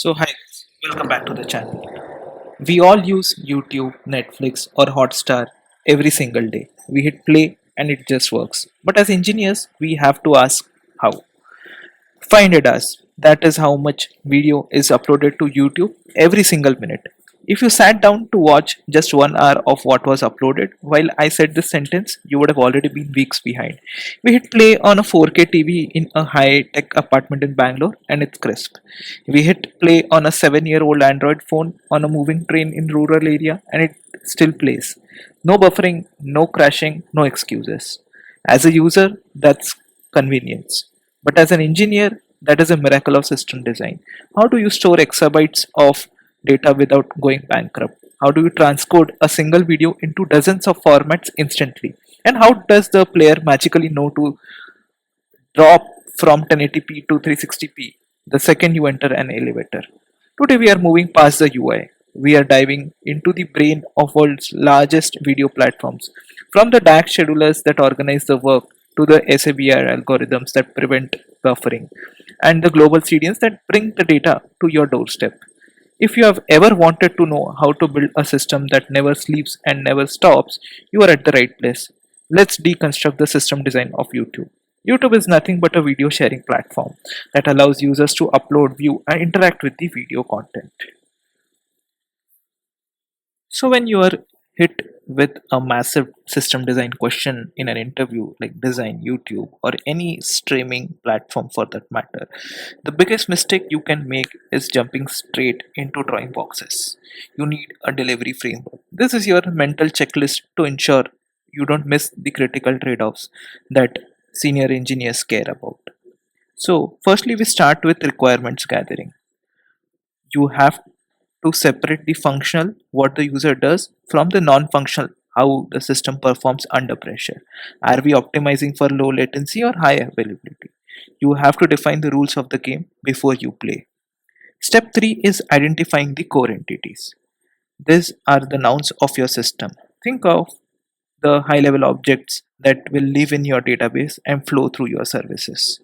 So hi guys, welcome back to the channel. We all use YouTube, Netflix or Hotstar every single day. We hit play and it just works. But as engineers, we have to ask how. Find it as that is how much video is uploaded to YouTube every single minute. If you sat down to watch just 1 hour of what was uploaded while I said this sentence, you would have already been weeks behind. We hit play on a 4K TV in a high tech apartment in Bangalore and it's crisp. We hit play on a 7-year-old Android phone on a moving train in rural area and it still plays. No buffering, no crashing, no excuses. As a user, that's convenience. But as an engineer, that is a miracle of system design. How do you store exabytes of data without going bankrupt? How do you transcode a single video into dozens of formats instantly? And how does the player magically know to drop from 1080p to 360p the second you enter an elevator? Today we are moving past the UI. We are diving into the brain of world's largest video platforms, from the DAC schedulers that organize the work to the SABR algorithms that prevent buffering, and the global CDNs that bring the data to your doorstep. If you have ever wanted to know how to build a system that never sleeps and never stops, you are at the right place. Let's deconstruct the system design of YouTube. YouTube is nothing but a video sharing platform that allows users to upload, view, and interact with the video content. So, when you are hit with a massive system design question in an interview like design, YouTube, or any streaming platform for that matter, the biggest mistake you can make is jumping straight into drawing boxes. You need a delivery framework. This is your mental checklist to ensure you don't miss the critical trade offs that senior engineers care about. So, firstly, we start with requirements gathering. You have to separate the functional, what the user does, from the non-functional, how the system performs under pressure. Are we optimizing for low latency or high availability? You have to define the rules of the game before you play. Step 3 is identifying the core entities. These are the nouns of your system. Think of the high level objects that will live in your database and flow through your services.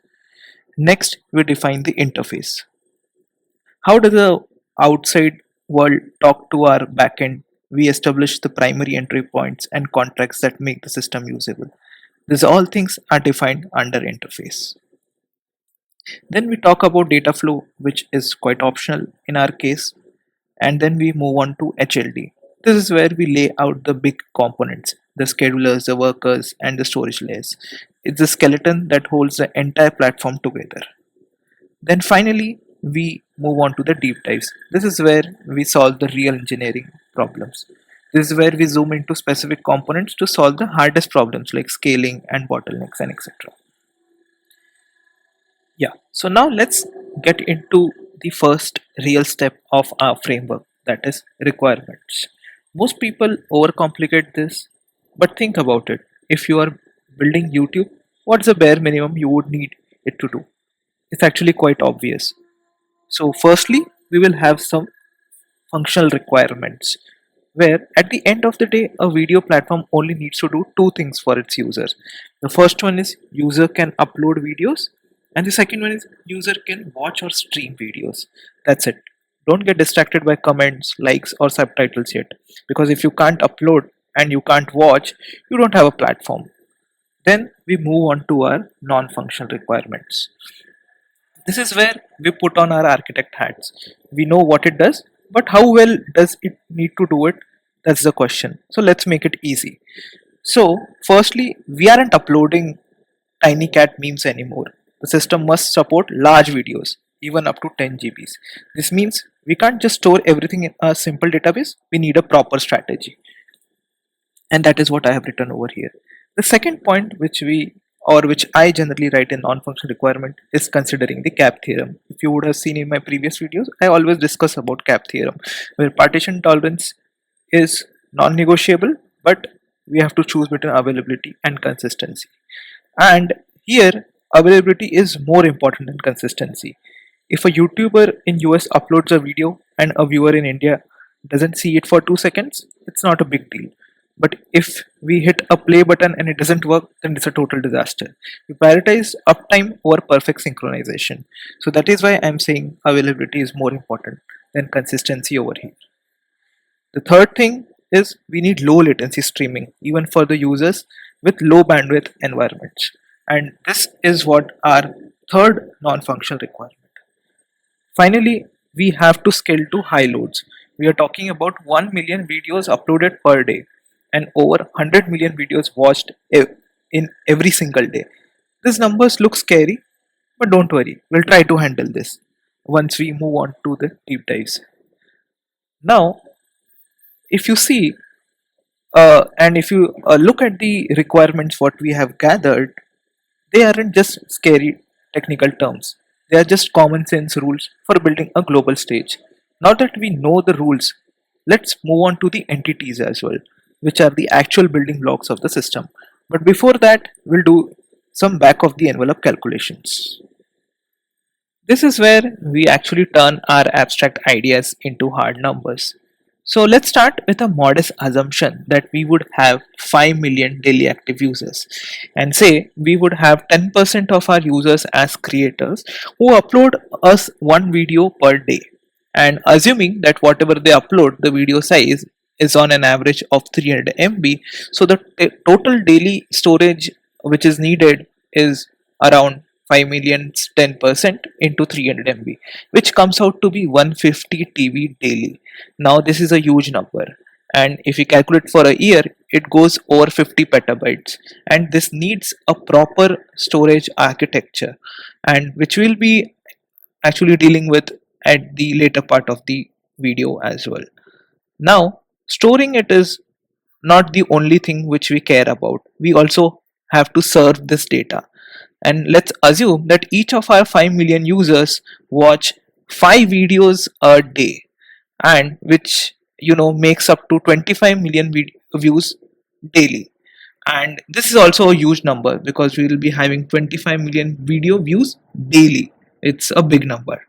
Next, we define the interface. How does the outside world talk to our backend? We establish the primary entry points and contracts that make the system usable. These all things are defined under interface. Then we talk about data flow, which is quite optional in our case, and then we move on to HLD. This is where we lay out the big components, the schedulers, the workers, and the storage layers. It's the skeleton that holds the entire platform together. Then finally, we move on to the deep dives. This is where we solve the real engineering problems. This is where we zoom into specific components to solve the hardest problems like scaling and bottlenecks and etc. Yeah, so now let's get into the first real step of our framework, that is requirements. Most people overcomplicate this, but think about it. If you are building YouTube, what's the bare minimum you would need it to do? It's actually quite obvious. So, firstly, we will have some functional requirements where at the end of the day a video platform only needs to do two things for its users. The first one is user can upload videos and the second one is user can watch or stream videos. That's it. Don't get distracted by comments, likes or subtitles yet, because if you can't upload and you can't watch, you don't have a platform. Then we move on to our non-functional requirements. This is where we put on our architect hats. We know what it does, but how well does it need to do it? That's the question. So let's make it easy. So, firstly, we aren't uploading tiny cat memes anymore. The system must support large videos, even up to 10 GBs. This means we can't just store everything in a simple database, we need a proper strategy. And that is what I have written over here. The second point which I generally write in non-functional requirement is considering the cap theorem. If you would have seen in my previous videos, I always discuss about cap theorem, where partition tolerance is non-negotiable, but we have to choose between availability and consistency. And here, availability is more important than consistency. If a YouTuber in US uploads a video and a viewer in India doesn't see it for 2 seconds, it's not a big deal. But if we hit a play button and it doesn't work, then it's a total disaster. We prioritize uptime over perfect synchronization. So that is why I'm saying availability is more important than consistency over here. The third thing is we need low latency streaming, even for the users with low bandwidth environments. And this is what our third non functional requirement. Finally, we have to scale to high loads. We are talking about 1 million videos uploaded per day and over 100 million videos watched in every single day. These numbers look scary, but don't worry, we'll try to handle this once we move on to the deep dives. Now, if you see and if you look at the requirements what we have gathered, they aren't just scary technical terms. They are just common sense rules for building a global stage. Now that we know the rules, let's move on to the entities as well, which are the actual building blocks of the system. But before that, we'll do some back of the envelope calculations. This is where we actually turn our abstract ideas into hard numbers. So let's start with a modest assumption that we would have 5 million daily active users and say we would have 10% of our users as creators who upload us one video per day. And assuming that whatever they upload, the video size is on an average of 300 MB, so the total daily storage which is needed is around 5 million's 10% into 300 MB, which comes out to be 150 TB daily. Now, this is a huge number, and if you calculate for a year, it goes over 50 petabytes. And this needs a proper storage architecture, and which we'll be actually dealing with at the later part of the video as well. Now, storing it is not the only thing which we care about. We also have to serve this data. And let's assume that each of our 5 million users watch 5 videos a day, and which makes up to 25 million views daily. And this is also a huge number because we will be having 25 million video views daily. It's a big number.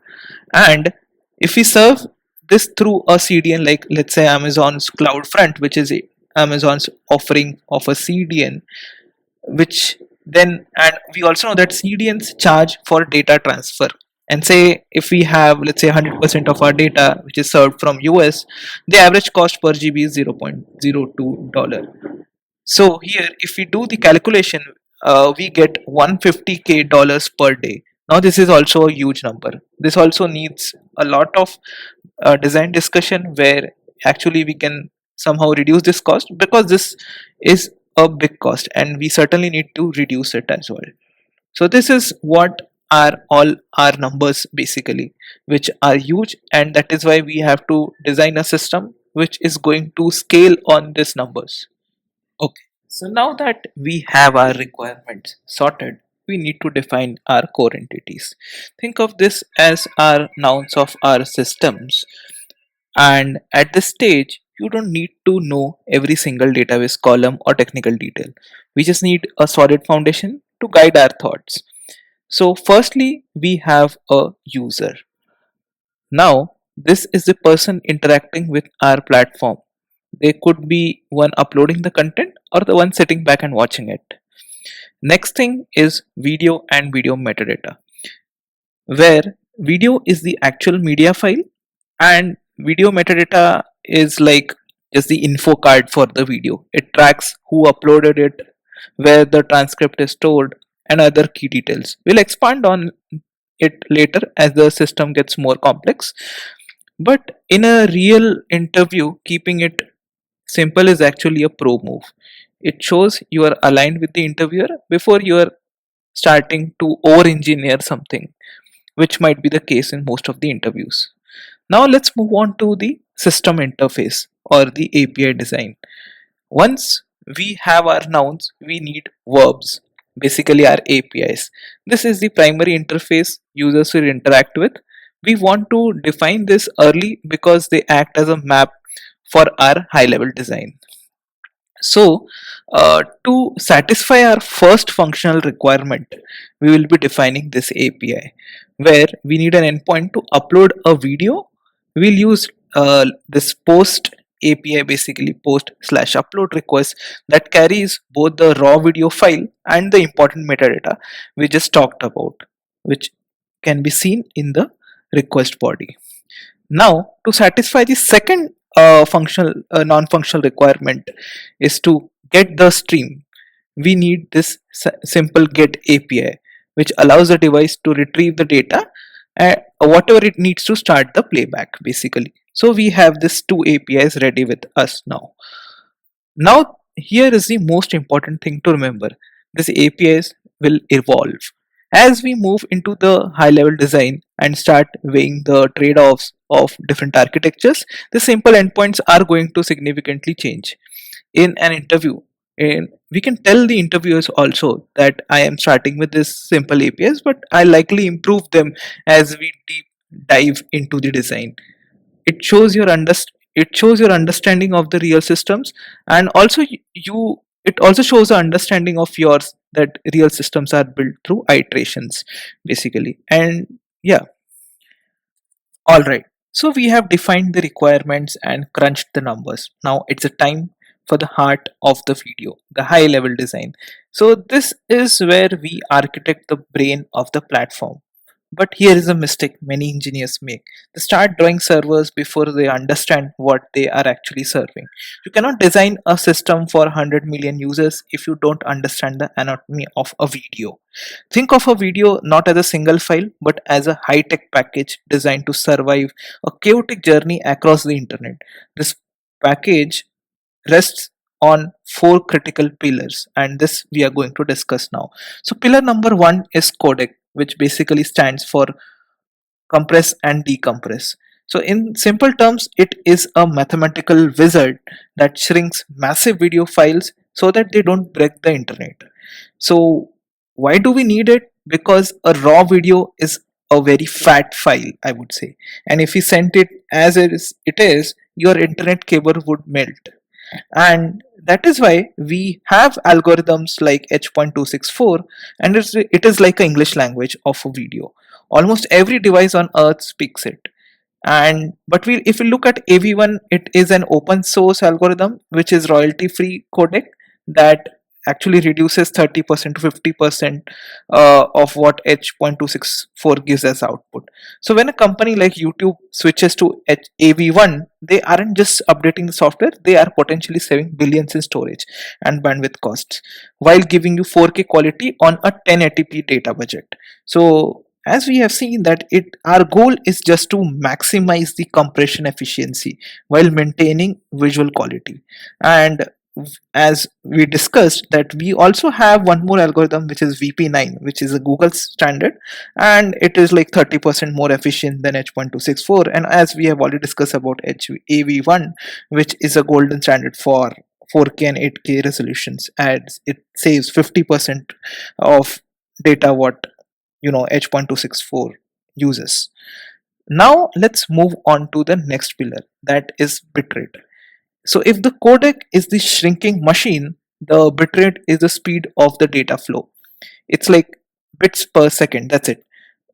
And if we serve this through a CDN, like let's say Amazon's CloudFront, which is Amazon's offering of a CDN, which then, and we also know that CDNs charge for data transfer. And say if we have, let's say, 100% of our data which is served from US, the average cost per GB is $0.02. So here, if we do the calculation, we get 150k dollars per day. Now this is also a huge number. This also needs a lot of design discussion where actually we can somehow reduce this cost, because this is a big cost and we certainly need to reduce it as well. So this is what are all our numbers basically, which are huge, and that is why we have to design a system which is going to scale on these numbers. Okay, so now that we have our requirements sorted, we need to define our core entities. Think of this as our nouns of our systems. And at this stage, you don't need to know every single database column or technical detail. We just need a solid foundation to guide our thoughts. So, firstly, we have a user. Now, this is the person interacting with our platform. They could be one uploading the content or the one sitting back and watching it. Next thing is video and video metadata, where video is the actual media file and video metadata is like just the info card for the video. It tracks who uploaded it, where the transcript is stored, and other key details. We'll expand on it later as the system gets more complex. But in a real interview, keeping it simple is actually a pro move. It shows you are aligned with the interviewer before you are starting to over engineer something, which might be the case in most of the interviews. Now let's move on to the system interface or the API design. Once we have our nouns, we need verbs, basically our APIs. This is the primary interface users will interact with. We want to define this early because they act as a map for our high level design. So, to satisfy our first functional requirement, we will be defining this API where we need an endpoint to upload a video. We'll use this post API basically post slash upload request that carries both the raw video file and the important metadata we just talked about, which can be seen in the request body. Now, to satisfy the second functional non-functional requirement is to get the stream. We need this simple get API, which allows the device to retrieve the data whatever it needs to start the playback basically. So we have this two APIs ready with us now. Now, here is the most important thing to remember. These APIs will evolve. As we move into the high level design and start weighing the trade offs of different architectures, the simple endpoints are going to significantly change. In an interview, and we can tell the interviewers also that I am starting with this simple APIs, but I likely improve them as we deep dive into the design. It shows your understanding of the real systems, and also you it also shows an understanding of yours that real systems are built through iterations basically. And yeah, all right, so we have defined the requirements and crunched the numbers. Now it's a time for the heart of the video, the high level design. So this is where we architect the brain of the platform. But here is a mistake many engineers make. They start drawing servers before they understand what they are actually serving. You cannot design a system for 100 million users if you don't understand the anatomy of a video. Think of a video not as a single file but as a high tech package designed to survive a chaotic journey across the internet. This package rests on four critical pillars, and this we are going to discuss now. So pillar number one is codec, which basically stands for compress and decompress. So in simple terms, it is a mathematical wizard that shrinks massive video files so that they don't break the internet. So why do we need it? Because a raw video is a very fat file, I would say, and if we sent it as it is, your internet cable would melt. And that is why we have algorithms like H.264, and it is like an English language of a video. Almost every device on earth speaks it. And but if we look at AV1, it is an open source algorithm which is royalty free codec that actually reduces 30% to 50% of what H.264 gives as output. So when a company like YouTube switches to AV1, they aren't just updating the software, they are potentially saving billions in storage and bandwidth costs while giving you 4K quality on a 1080p data budget. So as we have seen that our goal is just to maximize the compression efficiency while maintaining visual quality. And as we discussed that we also have one more algorithm which is VP9, which is a Google standard, and it is like 30% more efficient than H.264. And as we have already discussed about AV1, which is a golden standard for 4K and 8K resolutions, as it saves 50% of data what H.264 uses. Now let's move on to the next pillar, that is bitrate. So if the codec is the shrinking machine, the bitrate is the speed of the data flow. It's like bits per second, that's it.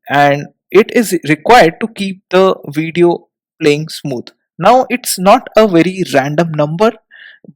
And it is required to keep the video playing smooth. Now it's not a very random number,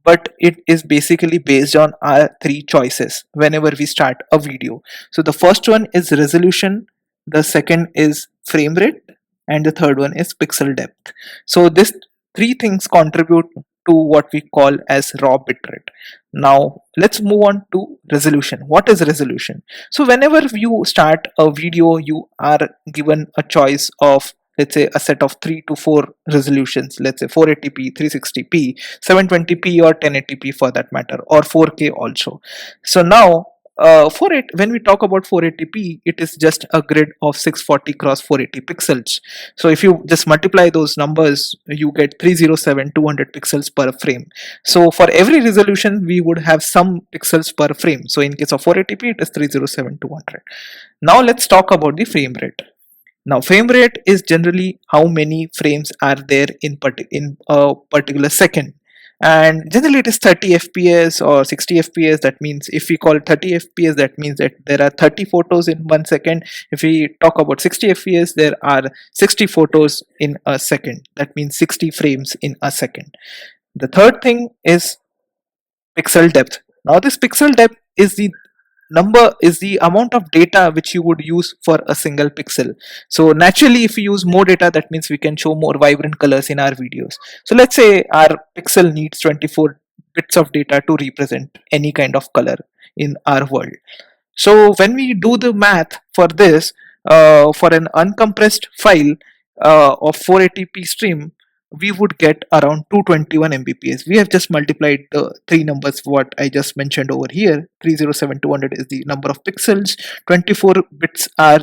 but it is basically based on our three choices whenever we start a video. So the first one is resolution, the second is frame rate, and the third one is pixel depth. So this three things contribute to what we call as raw bitrate. Now let's move on to resolution. What is resolution? So whenever you start a video, you are given a choice of, let's say, a set of 3 to 4 resolutions, let's say 480p, 360p, 720p, or 1080p for that matter, or 4K also. So now when we talk about 480p, it is just a grid of 640 cross 480 pixels. So if you just multiply those numbers, you get 307 200 pixels per frame. So for every resolution we would have some pixels per frame. So in case of 480p, it is 307 200. Now let's talk about the frame rate. Now frame rate is generally how many frames are there in a particular second, and generally it is 30 fps or 60 fps. That means if we call 30 fps, that means that there are 30 photos in 1 second. If we talk about 60 fps, there are 60 photos in a second. That means 60 frames in a second. The third thing is pixel depth. Now this pixel depth is the amount of data which you would use for a single pixel. So naturally, if we use more data, that means we can show more vibrant colors in our videos. So let's say our pixel needs 24 bits of data to represent any kind of color in our world. So when we do the math for this, for an uncompressed file of 480p stream, we would get around 221 mbps. We have just multiplied the three numbers what I just mentioned over here. 307200 is the number of pixels, 24 bits are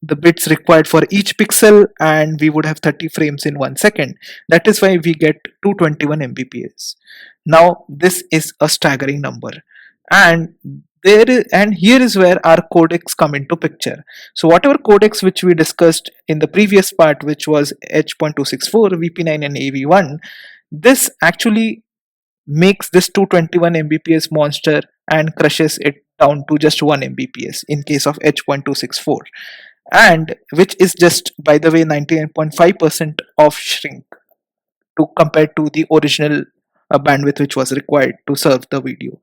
the bits required for each pixel, and we would have 30 frames in 1 second. That is why we get 221 mbps. Now this is a staggering number, and and here is where our codecs come into picture. So whatever codecs which we discussed in the previous part, which was H.264, VP9 and AV1, this actually makes this 221 mbps monster and crushes it down to just 1 mbps in case of H.264, and which is just, by the way, 99.5% of shrink to compared to the original bandwidth which was required to serve the video.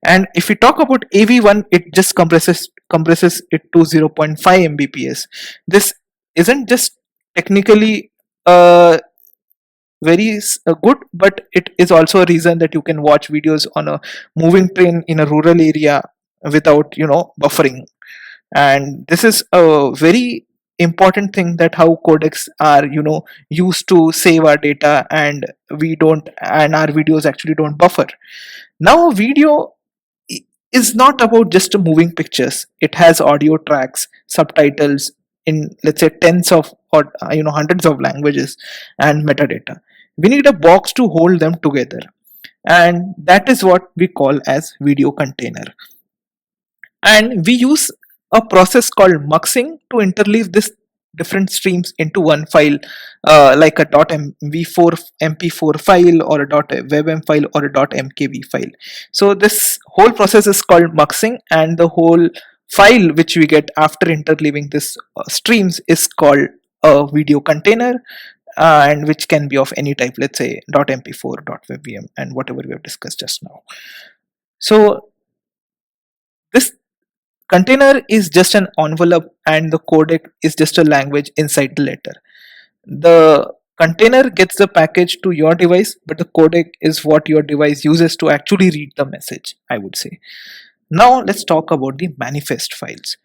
And if we talk about AV1, it just compresses it to zero point 0.5 mbps. This isn't just technically good, but it is also a reason that you can watch videos on a moving train in a rural area without buffering. And this is a very important thing, that how codecs are used to save our data, and our videos actually don't buffer. Now video is not about just moving pictures. It has audio tracks, subtitles in, let's say, tens of, or hundreds of languages, and metadata. We need a box to hold them together, and that is what we call as video container. And we use a process called muxing to interleave this different streams into one file, like a .mv4 mp4 file, or a .webm file, or a .mkv file. So this whole process is called muxing, and the whole file which we get after interleaving this streams is called a video container, and which can be of any type, let's say .mp4, .webm, and whatever we have discussed just now. So this container is just an envelope, and the codec is just a language inside the letter. The container gets the package to your device, but the codec is what your device uses to actually read the message, I would say. Now let's talk about the manifest files.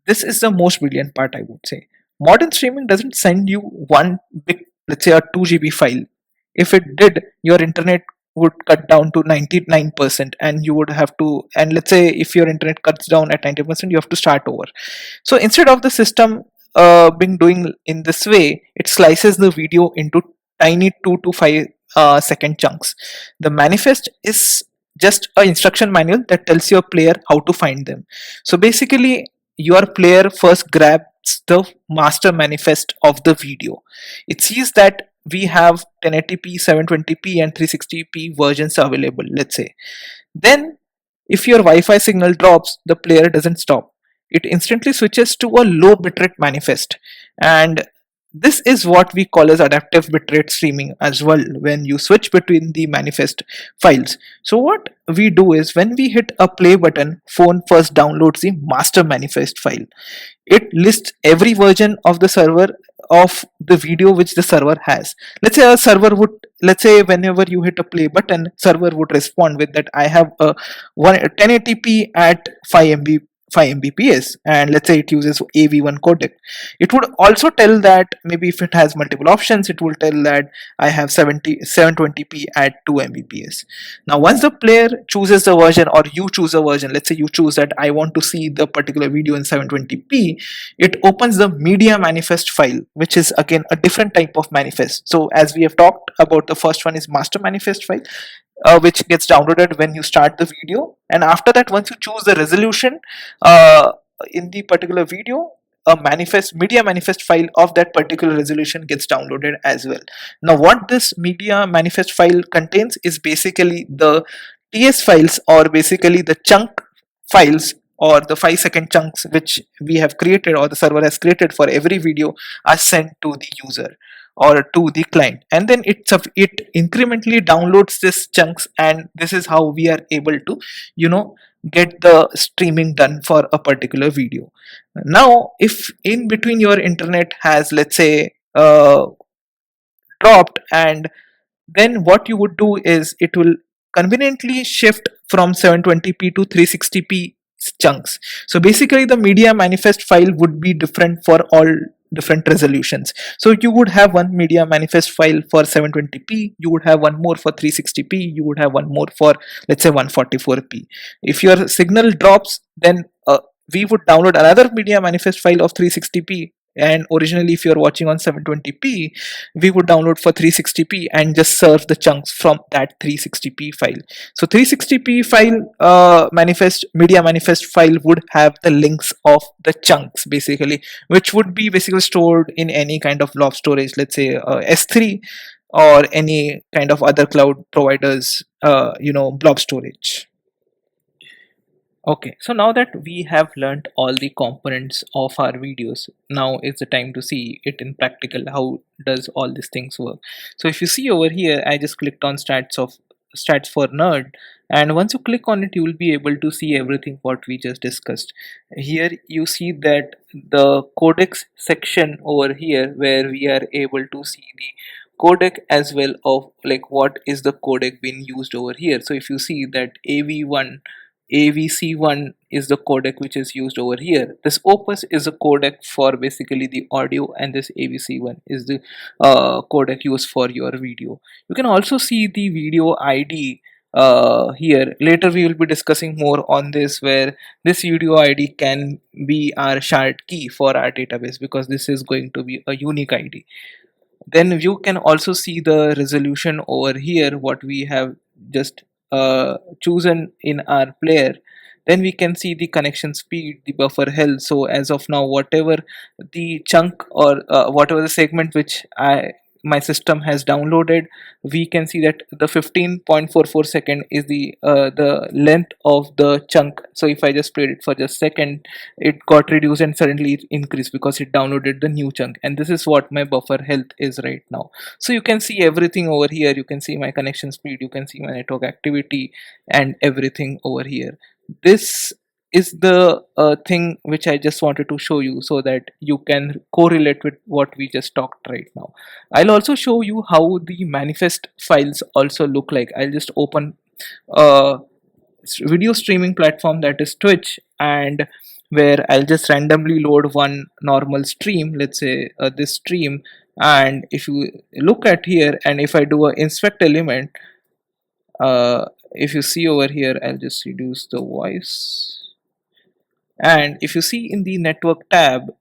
This is the most brilliant part, I would say. Modern streaming doesn't send you one big, let's say, a 2 GB file. If it did, your internet would cut down to 99%, and you would have to, and let's say if your internet cuts down at 90%, you have to start over. So instead of the system being doing in this way, it slices the video into tiny 2 to 5 second chunks. The manifest is just an instruction manual that tells your player how to find them. So basically, your player first grabs the master manifest of the video. It sees that we have 1080p, 720p, and 360p versions available, let's say. Then, if your Wi-Fi signal drops, the player doesn't stop. It instantly switches to a low bitrate manifest, and this is what we call as adaptive bitrate streaming as well, when you switch between the manifest files. So what we do is, when we hit a play button, phone first downloads the master manifest file. It lists every version of the server of the video which the server has. Let's say a server would, let's say whenever you hit a play button, server would respond with that I have a 1080p at 5 mbps, and let's say it uses AV1 codec. It would also tell that, maybe if it has multiple options, it will tell that I have 720p at 2 mbps. Now once the player chooses the version, or you choose a version, let's say you choose that I want to see the particular video in 720p, it opens the media manifest file, which is again a different type of manifest. So as we have talked about, the first one is master manifest file, which gets downloaded when you start the video, and after that, once you choose the resolution uh, in the particular video, a media manifest file of that particular resolution gets downloaded as well. Now what this media manifest file contains is basically the TS files, or basically the chunk files, or the 5 second chunks which we have created, or the server has created for every video, are sent to the user. or to the client, and then it incrementally downloads this chunks, and this is how we are able to you know get the streaming done for a particular video. Now if in between your internet has, let's say, dropped, and then what you would do is it will conveniently shift from 720p to 360p chunks. So basically the media manifest file would be different for all different resolutions. So you would have one media manifest file for 720p, you would have one more for 360p, you would have one more for, let's say, 144p. If your signal drops, then we would download another media manifest file of 360p, and originally if you're watching on 720p, we would download for 360p and just serve the chunks from that 360p file. So 360p file, manifest media manifest file would have the links of the chunks basically, which would be basically stored in any kind of blob storage, let's say S3 or any kind of other cloud providers blob storage. Okay, so now that we have learned all the components of our videos, now is the time to see it in practical. How does all these things work? So if you see over here, I just clicked on stats for nerd, and once you click on it, you will be able to see everything what we just discussed. Here you see that the codecs section over here, where we are able to see the codec as well of like what is the codec being used over here. So if you see that AVC1 is the codec which is used over here. This Opus is a codec for basically the audio, and this AVC1 is the codec used for your video. You can also see the video ID here. Later we will be discussing more on this, where this video ID can be our shard key for our database, because this is going to be a unique ID. Then you can also see the resolution over here, what we have just chosen in our player. Then we can see the connection speed, the buffer health. So as of now, whatever the chunk or whatever the segment which my system has downloaded, we can see that the 15.44 second is the length of the chunk. So if I just played it for just second, it got reduced and suddenly it increased because it downloaded the new chunk, and this is what my buffer health is right now. So you can see everything over here. You can see my connection speed, you can see my network activity, and everything over here. This is the thing which I just wanted to show you, so that you can correlate with what we just talked right now. I'll also show you how the manifest files also look like. I'll just open a video streaming platform, that is Twitch, and where I'll just randomly load one normal stream, let's say this stream. And if you look at here, and if I do a inspect element, if you see over here, I'll just reduce the voice. And if you see in the network tab,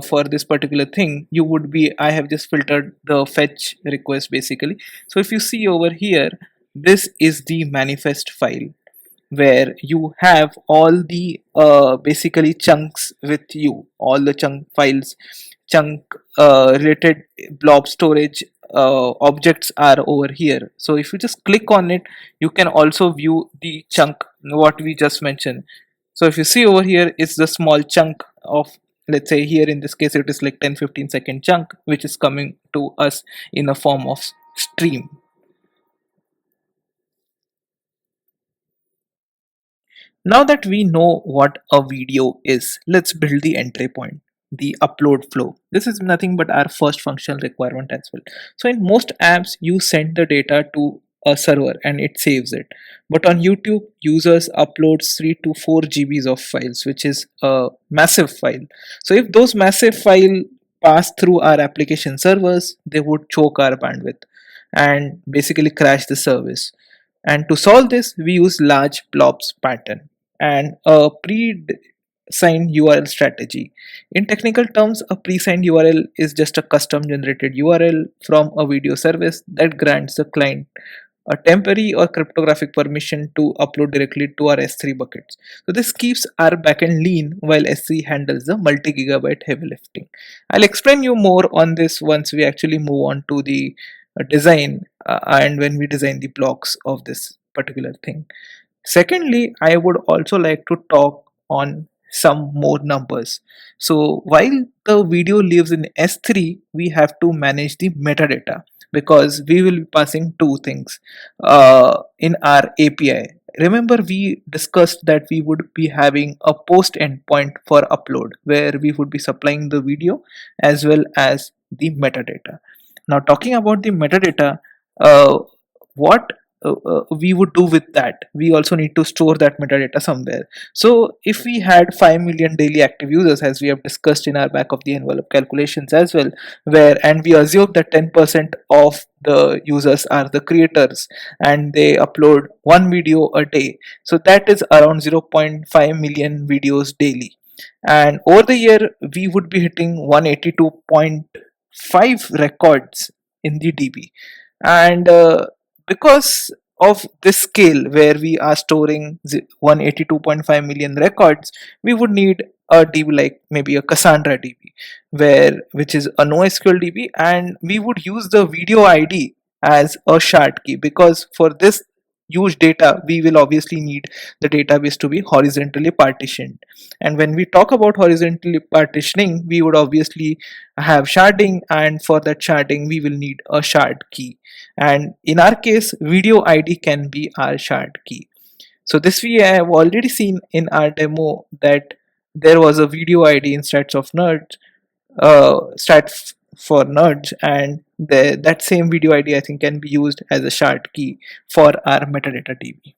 for this particular thing, you would be, I have just filtered the fetch request basically. So if you see over here, this is the manifest file, where you have all the basically chunks with you, all the chunk files, chunk related blob storage objects are over here. So if you just click on it, you can also view the chunk what we just mentioned. So if you see over here, it's the small chunk of, let's say here in this case it is like 10-15 second chunk, which is coming to us in a form of stream. Now that we know what a video is, let's build the entry point, the upload flow. This is nothing but our first functional requirement as well. So in most apps, you send the data to a server and it saves it. But on YouTube, users uploads 3 to 4 GBs of files, which is a massive file. So if those massive file pass through our application servers, they would choke our bandwidth and basically crash the service. And to solve this, we use large blobs pattern and a pre-signed URL strategy. In technical terms, a pre-signed URL is just a custom generated URL from a video service that grants the client a temporary or cryptographic permission to upload directly to our S3 buckets. So this keeps our backend lean while S3 handles the multi-gigabyte heavy lifting. I'll explain you more on this once we actually move on to the design and when we design the blocks of this particular thing. Secondly, I would also like to talk on some more numbers. So while the video lives in S3, we have to manage the metadata, because we will be passing two things in our API. Remember, we discussed that we would be having a post endpoint for upload where we would be supplying the video as well as the metadata. Now, talking about the metadata, uh, what we would do with that, we also need to store that metadata somewhere. So if we had 5 million daily active users, as we have discussed in our back of the envelope calculations as well, where and we assume that 10% of the users are the creators and they upload one video a day, so that is around 0.5 million videos daily. And over the year we would be hitting 182.5 records in the DB. And because of this scale where we are storing 182.5 million records, we would need a DB like maybe a Cassandra DB, where which is a NoSQL DB, and we would use the video ID as a shard key, because for this huge data we will obviously need the database to be horizontally partitioned. And when we talk about horizontally partitioning, we would obviously have sharding, and for that sharding we will need a shard key, and in our case video ID can be our shard key. So this we have already seen in our demo, that there was a video ID in stats of nerds, for nerds, and that same video ID I think can be used as a shard key for our metadata DB.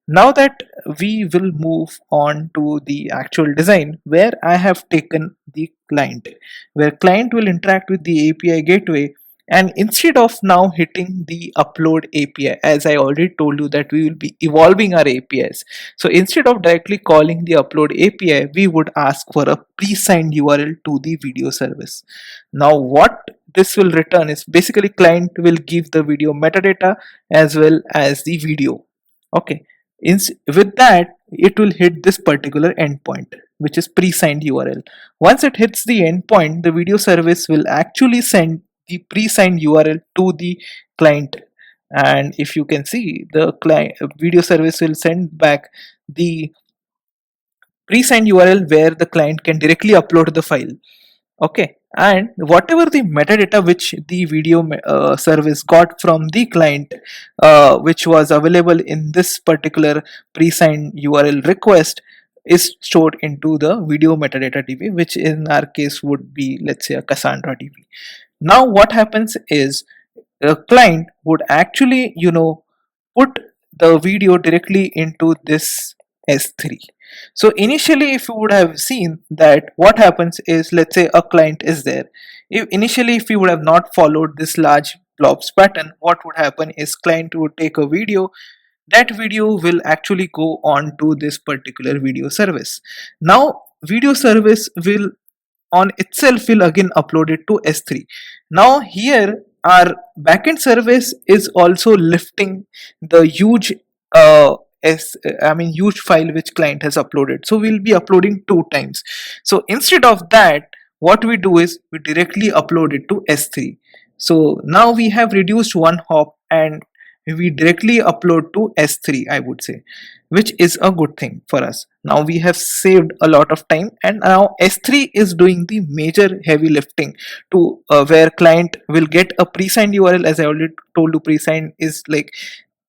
Now that we will move on to the actual design, where I have taken the client, where client will interact with the API gateway, and instead of now hitting the upload API, as I already told you that we will be evolving our APIs. So instead of directly calling the upload API, we would ask for a pre-signed URL to the video service. Now what this will return is basically client will give the video metadata as well as the video. Okay, with that it will hit this particular endpoint, which is pre-signed URL. Once it hits the endpoint, the video service will actually send the pre-signed URL to the client. And if you can see, the client video service will send back the pre-signed URL where the client can directly upload the file. Okay, and whatever the metadata which the video service got from the client, which was available in this particular pre-signed URL request, is stored into the video metadata DB, which in our case would be, let's say, a Cassandra DB. Now what happens is the client would actually, put the video directly into this S3. So initially, if you would have seen that, what happens is, let's say a client is there. If you would have not followed this large blobs pattern, what would happen is client would take a video. That video will actually go on to this particular video service. Now video service will on itself will again upload it to S3. Now here our backend service is also lifting the huge huge file which client has uploaded. So we'll be uploading two times. So instead of that, what we do is we directly upload it to S3. So now we have reduced one hop and we directly upload to S3, I would say, which is a good thing for us. Now we have saved a lot of time, and now S3 is doing the major heavy lifting to where client will get a pre-signed URL. As I already told you, pre-signed is like,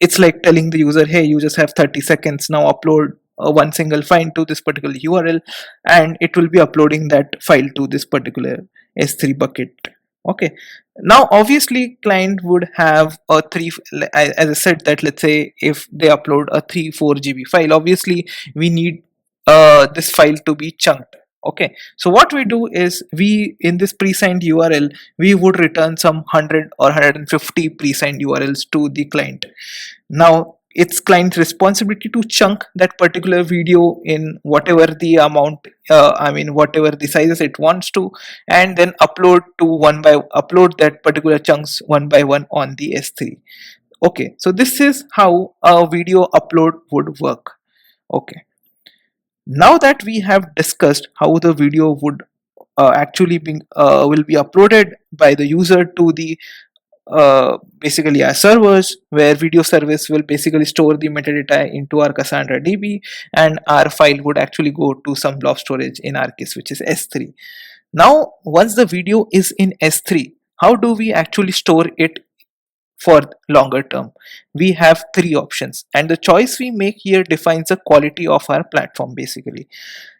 it's like telling the user, hey, you just have 30 seconds, now upload one single file to this particular URL, and it will be uploading that file to this particular S3 bucket. Okay, now obviously client would have a as I said, that let's say if they upload a 3-4 GB file, obviously we need this file to be chunked. Okay, so what we do is, we in this pre-signed URL we would return some 100 or 150 pre-signed URLs to the client. Now it's client's responsibility to chunk that particular video in whatever the amount, whatever the sizes it wants to, and then upload that particular chunks one by one on the S3. Okay, so this is how a video upload would work. Okay, now that we have discussed how the video would actually will be uploaded by the user to the basically our servers, where video service will basically store the metadata into our Cassandra DB, and our file would actually go to some blob storage, in our case which is S3. Now once the video is in S3, how do we actually store it for longer term? We have three options, and the choice we make here defines the quality of our platform basically.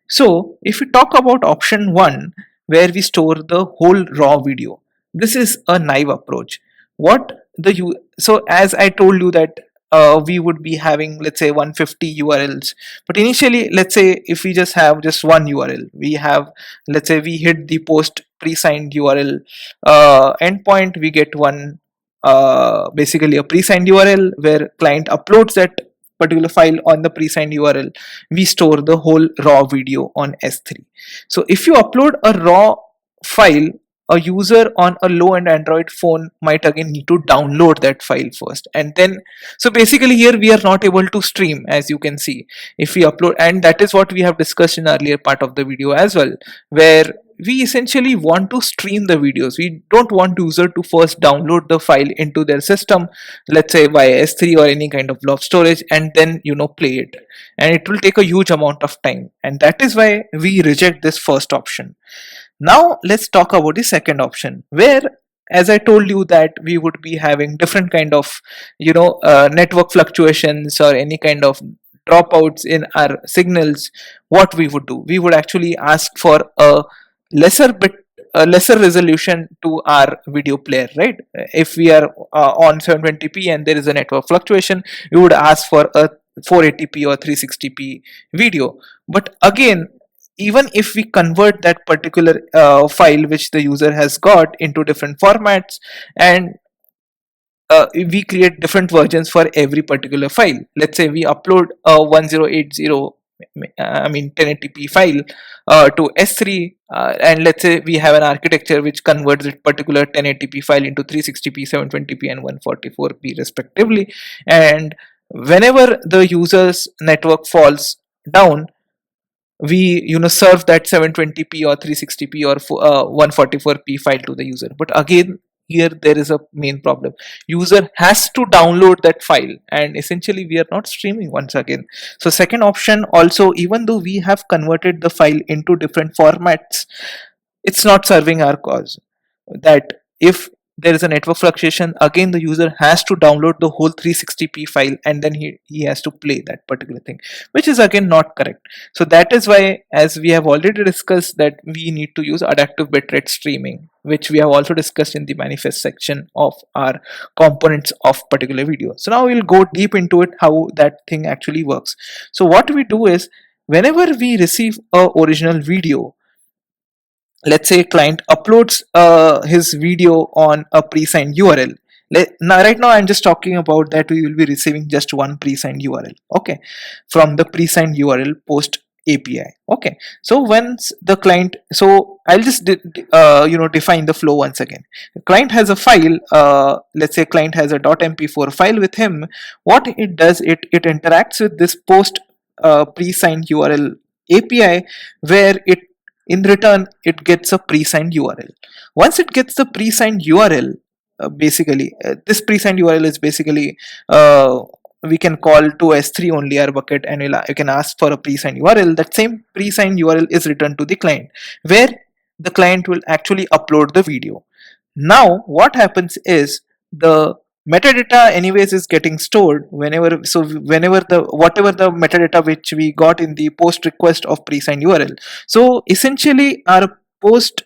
So if we talk about option 1, where we store the whole raw video, this is a naive approach. What the you So as I told you that we would be having, let's say, 150 URLs, but initially, let's say if we just have just one URL, we have, let's say we hit the post pre-signed URL endpoint, we get one basically a pre-signed URL where client uploads that particular file on the pre-signed URL. We store the whole raw video on S3. So if you upload a raw file, a user on a low-end Android phone might again need to download that file first, and then, so basically here we are not able to stream, as you can see, if we upload. And that is what we have discussed in earlier part of the video as well, where we essentially want to stream the videos. We don't want user to first download the file into their system, let's say via S3 or any kind of blob storage, and then play it, and it will take a huge amount of time, and that is why we reject this first option. Now let's talk about the second option, where, as I told you, that we would be having different kind of network fluctuations or any kind of dropouts in our signals. What we would do, we would actually ask for lesser bit a lesser resolution to our video player, right? If we are on 720p and there is a network fluctuation, we would ask for a 480p or 360p video. But again, even if we convert that particular file which the user has got into different formats, and we create different versions for every particular file. Let's say we upload a 1080, I mean 1080p file to S3, and let's say we have an architecture which converts that particular 1080p file into 360p, 720p, and 144p respectively. And whenever the user's network falls down, we serve that 720p or 360p or 144p file to the user. But again, here there is a main problem. User has to download that file, and essentially we are not streaming once again. So second option also, even though we have converted the file into different formats, it's not serving our cause. That if there is a network fluctuation, again the user has to download the whole 360p file, and then he has to play that particular thing, which is again not correct. So that is why, as we have already discussed, that we need to use adaptive bitrate streaming, which we have also discussed in the manifest section of our components of particular video. So now we'll go deep into it, how that thing actually works. So what we do is, whenever we receive a original video, let's say client uploads his video on a pre-signed URL. Now, right now I'm just talking about that we will be receiving just one pre-signed URL, okay, from the pre-signed URL post API. Okay, so once the client, so I'll just define the flow once again. The client has a file, let's say client has a .mp4 file with him. What it does, it interacts with this post pre-signed URL API, where it, in return, it gets a pre-signed URL. Once it gets the pre-signed URL, this pre-signed URL is basically, we can call to S3 only our bucket, and you can ask for a pre-signed URL. That same pre-signed URL is returned to the client, where the client will actually upload the video. Now what happens is, the metadata anyways is getting stored whenever, so whenever the whatever the metadata which we got in the post request of pre-signed URL. So essentially our post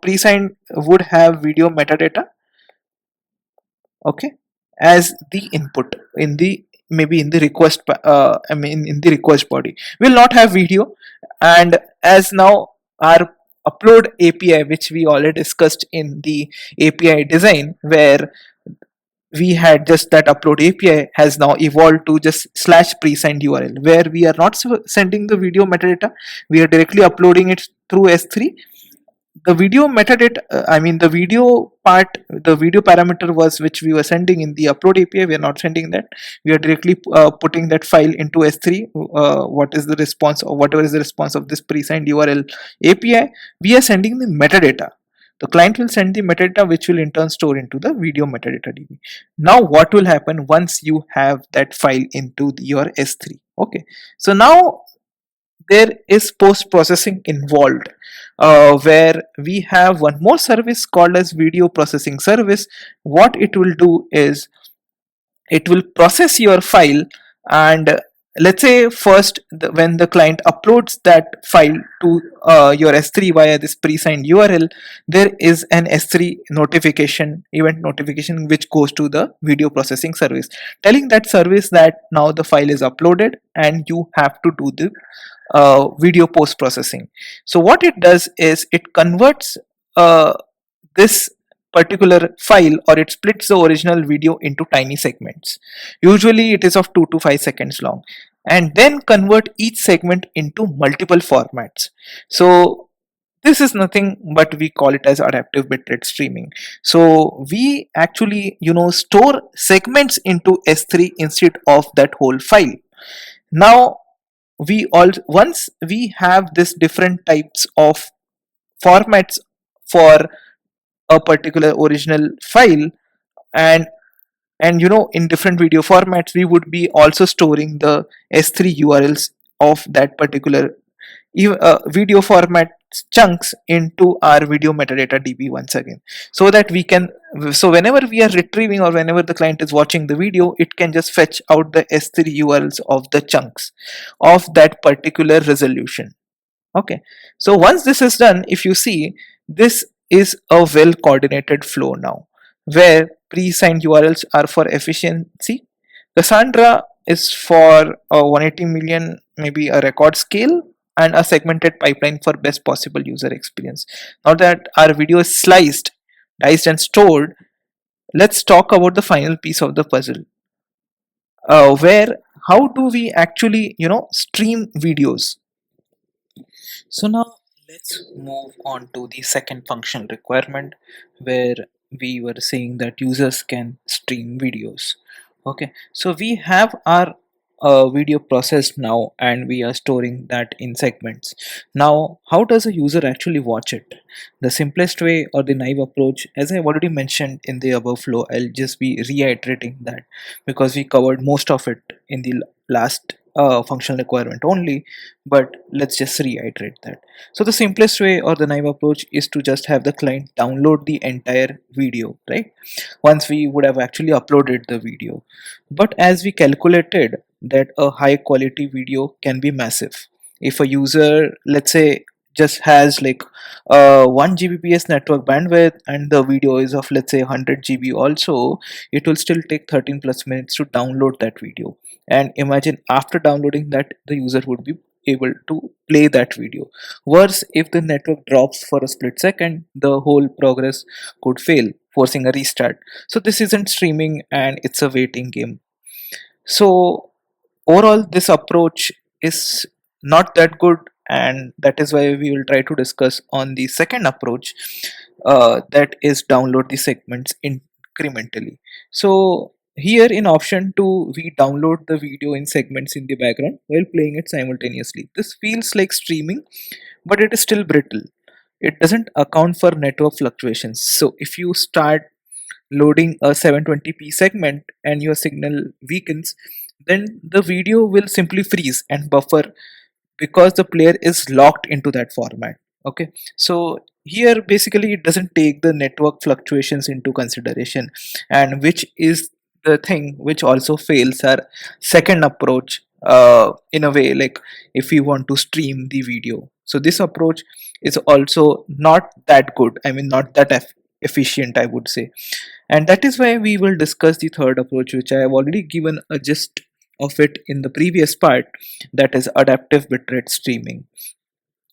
pre-signed would have video metadata, okay, as the input in the, maybe in the request, I mean in the request body will not have video. And as now our upload API, which we already discussed in the API design, where we had just that upload API, has now evolved to just slash pre-signed URL, where we are not sending the video metadata, we are directly uploading it through S3. The video metadata, I mean the video part, the video parameter was which we were sending in the upload API, we are not sending that. We are directly putting that file into S3. What is the response, or whatever is the response of this pre-signed URL API, we are sending the metadata, The client will send the metadata, which will in turn store into the video metadata DB. Now what will happen once you have that file into your S3? Okay, so now there is post processing involved, where we have one more service called as video processing service. What it will do is it will process your file, and let's say first when the client uploads that file to your S3 via this pre-signed URL, there is an S3 notification, event notification, which goes to the video processing service, telling that service that now the file is uploaded and you have to do the video post processing. So what it does is it converts this particular file, or it splits the original video into tiny segments. Usually it is of 2 to 5 seconds long, and then convert each segment into multiple formats. So this is nothing but we call it as adaptive bitrate streaming. So we actually store segments into S3 instead of that whole file. Now once we have this different types of formats for a particular original file, and in different video formats, we would be also storing the S3 URLs of that particular video format chunks into our video metadata DB once again, so that we can, so whenever we are retrieving or whenever the client is watching the video, it can just fetch out the S3 URLs of the chunks of that particular resolution. Okay, so once this is done, if you see, this is a well coordinated flow now, where pre-signed URLs are for efficiency, Cassandra is for a 180 million, maybe a record scale, and a segmented pipeline for best possible user experience. Now that our video is sliced, diced, and stored, let's talk about the final piece of the puzzle, where how do we actually stream videos. So now let's move on to the second functional requirement, where we were saying that users can stream videos. Okay, so we have our video processed now, and we are storing that in segments. Now, how does a user actually watch it? The simplest way, or the naive approach, as I've already mentioned in the above flow, I'll just be reiterating that because we covered most of it in the last functional requirement only, but let's just reiterate that. So the simplest way, or the naive approach, is to just have the client download the entire video, right, once we would have actually uploaded the video. But as we calculated that a high quality video can be massive, if a user, let's say, just has like 1 Gbps network bandwidth and the video is of, let's say, 100 GB also, it will still take 13 plus minutes to download that video. And imagine after downloading that, the user would be able to play that video. Worse, if the network drops for a split second, the whole progress could fail, forcing a restart. So this isn't streaming, and it's a waiting game. So overall, this approach is not that good, and that is why we will try to discuss on the second approach, that is download the segments incrementally. So here in option 2, we download the video in segments in the background while playing it simultaneously. This feels like streaming, but it is still brittle. It doesn't account for network fluctuations. So if you start loading a 720p segment and your signal weakens, then the video will simply freeze and buffer because the player is locked into that format. Okay, so here basically it doesn't take the network fluctuations into consideration, and which is the thing which also fails our second approach, in a way, like if we want to stream the video. So this approach is also not that good, I mean not that efficient, I would say. And that is why we will discuss the third approach, which I have already given a gist of it in the previous part, that is adaptive bitrate streaming.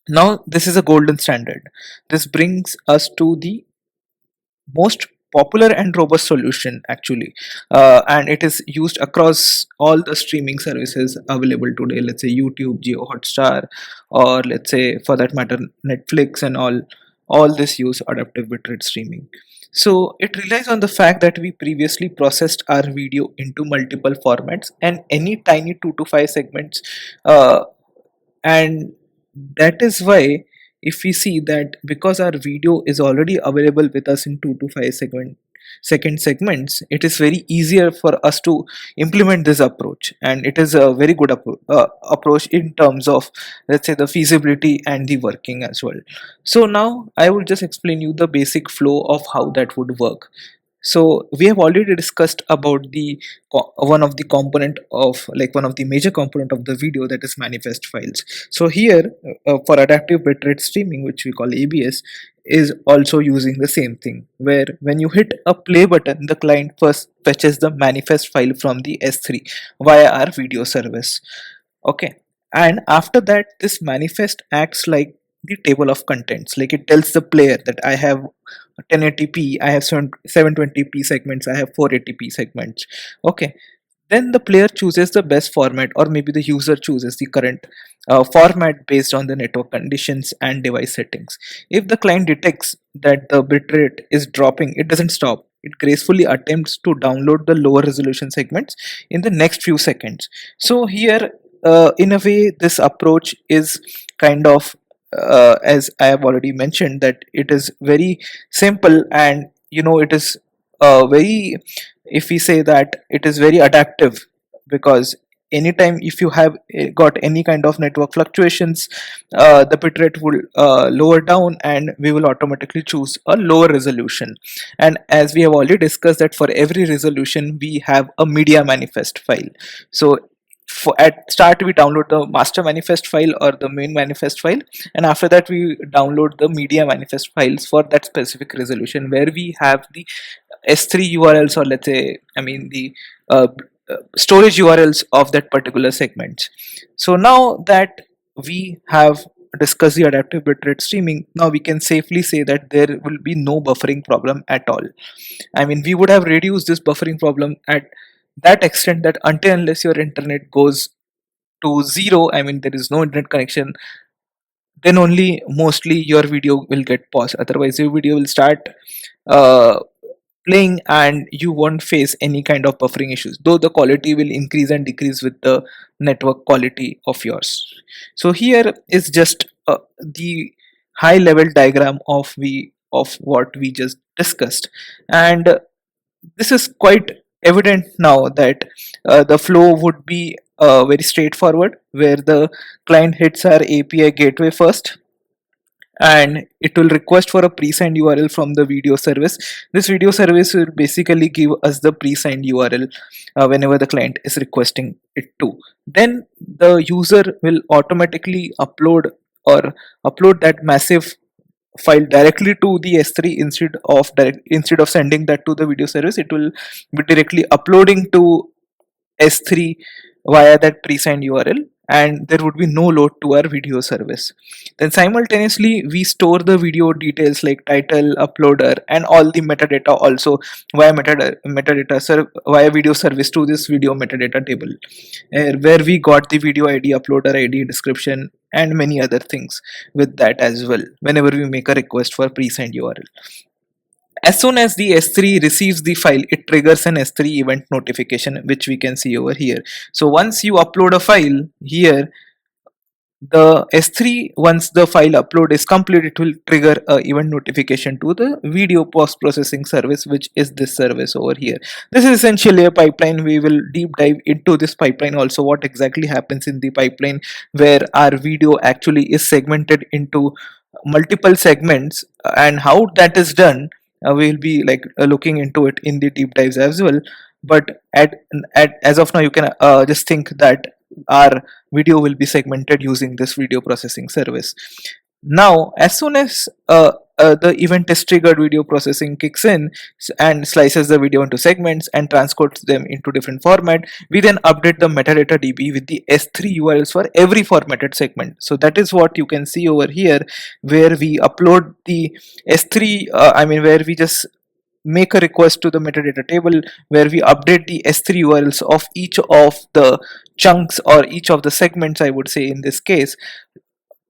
Now this is a golden standard. This brings us to the most popular and robust solution actually, and it is used across all the streaming services available today, let's say YouTube, Geo Hotstar, or let's say for that matter Netflix, and all this use adaptive bitrate streaming. So it relies on the fact that we previously processed our video into multiple formats and any tiny 2 to 5 segments, and that is why if we see that because our video is already available with us in 2 to 5 second segments, it is very easier for us to implement this approach, and it is a very good approach in terms of, let's say, the feasibility and the working as well. So now I will just explain you the basic flow of how that would work. So we have already discussed about the one of the component of, like, one of the major component of the video, that is manifest files. So here, for adaptive bitrate streaming, which we call ABS, is also using the same thing, where when you hit a play button, the client first fetches the manifest file from the S3 via our video service. Okay, and after that, this manifest acts like the table of contents. Like, it tells the player that I have 1080p, I have 720p segments, I have 480p segments. Okay, then the player chooses the best format, or maybe the user chooses the current format based on the network conditions and device settings. If the client detects that the bitrate is dropping, it doesn't stop. It gracefully attempts to download the lower resolution segments in the next few seconds. So here, in a way, this approach is kind of, as I have already mentioned, that it is very simple, and it is very, if we say that it is very adaptive, because anytime if you have got any kind of network fluctuations, the bitrate will lower down, and we will automatically choose a lower resolution. And as we have already discussed, that for every resolution we have a media manifest file. So at start, we download the master manifest file or the main manifest file, and after that we download the media manifest files for that specific resolution, where we have the S3 URLs, or let's say, I mean, the storage URLs of that particular segment. So now that we have discussed the adaptive bitrate streaming, now we can safely say that there will be no buffering problem at all. I mean, we would have reduced this buffering problem at that extent, that until unless your internet goes to zero, I mean, there is no internet connection, then only mostly your video will get paused. Otherwise, your video will start uh, playing, and you won't face any kind of buffering issues, though the quality will increase and decrease with the network quality of yours. So here is just the high level diagram of what we just discussed, and this is quite evident now that the flow would be very straightforward, where the client hits our API gateway first, and it will request for a pre-signed URL from the video service. This video service will basically give us the pre-signed URL whenever the client is requesting it to. Then the user will automatically upload that massive file directly to the S3, instead of sending that to the video service. It will be directly uploading to S3 via that pre-signed URL, and there would be no load to our video service. Then simultaneously we store the video details like title, uploader, and all the metadata also via via video service to this video metadata table, where we got the video ID, uploader ID, description, and many other things with that as well whenever we make a request for pre-signed URL. As soon as the S3 receives the file, it triggers an S3 event notification, which we can see over here. So once you upload a file here, the S3, once the file upload is complete, it will trigger a event notification to the video post processing service, which is this service over here. This is essentially a pipeline. We will deep dive into this pipeline also, what exactly happens in the pipeline, where our video actually is segmented into multiple segments, and how that is done, we'll be like looking into it in the deep dives as well. But at as of now, you can just think that our video will be segmented using this video processing service. Now, as soon as the event is triggered, video processing kicks in and slices the video into segments and transcodes them into different format. We then update the metadata DB with the S3 URLs for every formatted segment. So that is what you can see over here, where we upload the S3, where we just make a request to the metadata table, where we update the S3 URLs of each of the chunks, or each of the segments, I would say in this case,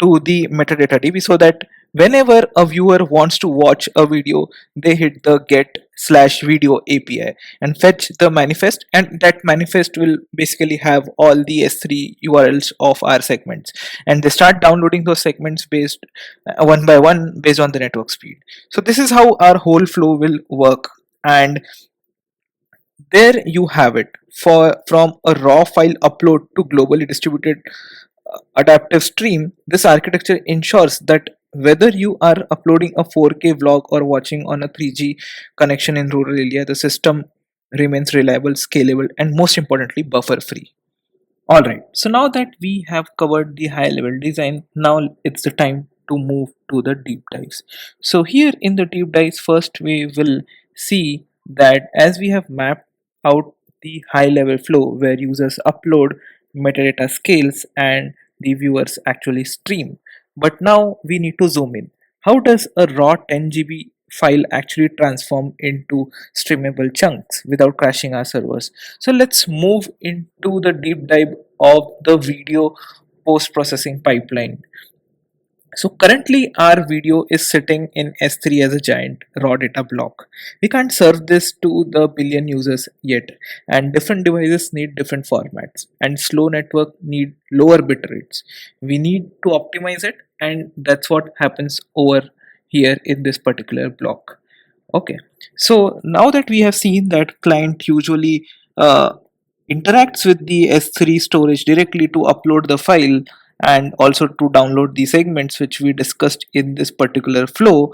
to the metadata DB, so that Whenever a viewer wants to watch a video, they hit the get/video API and fetch the manifest, and that manifest will basically have all the S3 URLs of our segments, and they start downloading those segments based one by one based on the network speed. So this is how our whole flow will work. And there you have it, for from a raw file upload to globally distributed adaptive stream. This architecture ensures that whether you are uploading a 4K vlog or watching on a 3G connection in rural area, the system remains reliable, scalable, and most importantly, buffer free. All right. So now that we have covered the high level design, now it's the time to move to the deep dives. So here in the deep dives, first we will see that as we have mapped out the high level flow where users upload metadata scales and the viewers actually stream. But now we need to zoom in. How does a raw 10 GB file actually transform into streamable chunks without crashing our servers? So let's move into the deep dive of the video post processing pipeline. So currently our video is sitting in S3 as a giant raw data block. We can't serve this to the billion users yet, and different devices need different formats, and slow network need lower bit rates. We need to optimize it, and that's what happens over here in this particular block. Okay, so now that we have seen that client usually interacts with the S3 storage directly to upload the file and also to download the segments which we discussed in this particular flow,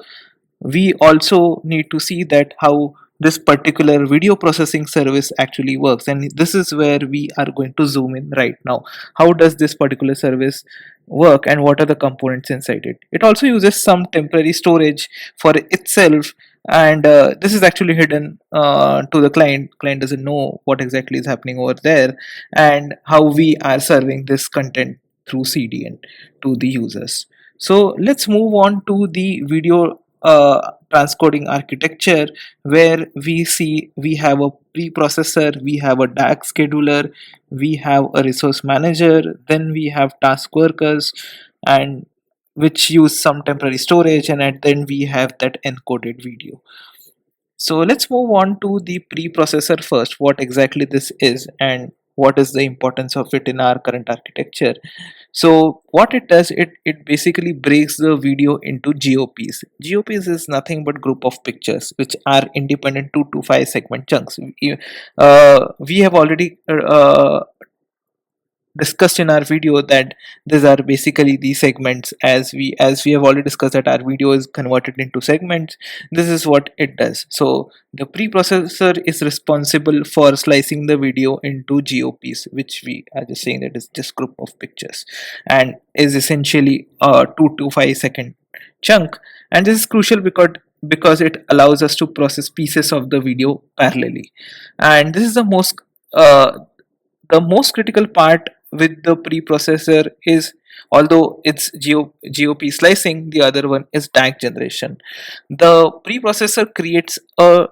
we also need to see that how this particular video processing service actually works, and this is where we are going to zoom in right now. How does this particular service work and what are the components inside it? It also uses some temporary storage for itself, and this is actually hidden to the client doesn't know what exactly is happening over there, and how we are serving this content through CDN to the users. So let's move on to the video transcoding architecture, where we see we have a preprocessor, we have a DAG scheduler, we have a resource manager, then we have task workers, and which use some temporary storage, and at the end we have that encoded video. So let's move on to the preprocessor first, what exactly this is and what is the importance of it in our current architecture. So what it does, it basically breaks the video into GOPs. GOPs is nothing but group of pictures which are independent 2 to 5 segment chunks. We have already discussed in our video that these are basically the segments. As we have already discussed that our video is converted into segments, this is what it does. So the preprocessor is responsible for slicing the video into GOPs, which we are just saying that is just group of pictures, and is essentially a 2 to 5 second chunk. And this is crucial because it allows us to process pieces of the video parallelly, and this is uh, the most critical part with the preprocessor is, although it's GOP slicing, the other one is DAG generation. The preprocessor creates a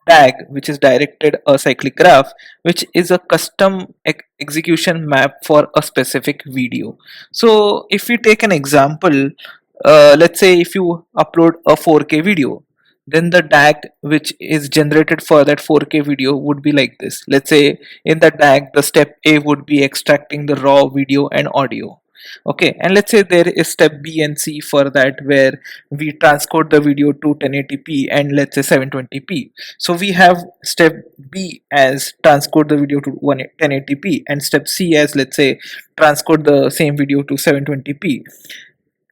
DAG, which is directed acyclic graph, which is a custom execution map for a specific video. So if we take an example, let's say if you upload a 4K video, then the DAG which is generated for that 4K video would be like this. Let's say in the DAG, the step A would be extracting the raw video and audio. Okay, and let's say there is step B and C for that, where we transcode the video to 1080p and let's say 720p. So we have step B as transcode the video to 1080p, and step C as, let's say, transcode the same video to 720p.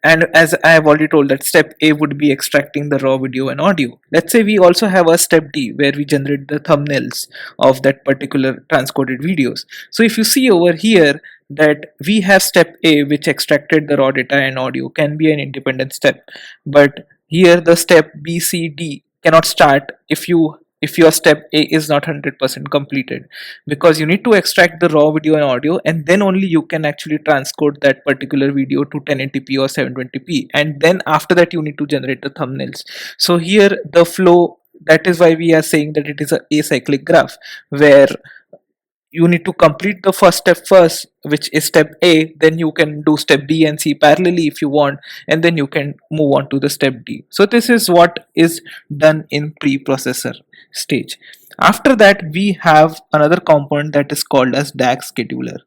And as I have already told, that step A would be extracting the raw video and audio. Let's say we also have a step D where we generate the thumbnails of that particular transcoded videos. So if you see over here that we have step A which extracted the raw data and audio, can be an independent step, but here the step B, C, D cannot start if your step A is not 100% completed, because you need to extract the raw video and audio, and then only you can actually transcode that particular video to 1080p or 720p, and then after that you need to generate the thumbnails. So here the flow, that is why we are saying that it is a acyclic graph, where you need to complete the first step first, which is step A, then you can do step B and C parallelly if you want, and then you can move on to the step D. So this is what is done in preprocessor stage. After that, we have another component that is called as DAG scheduler.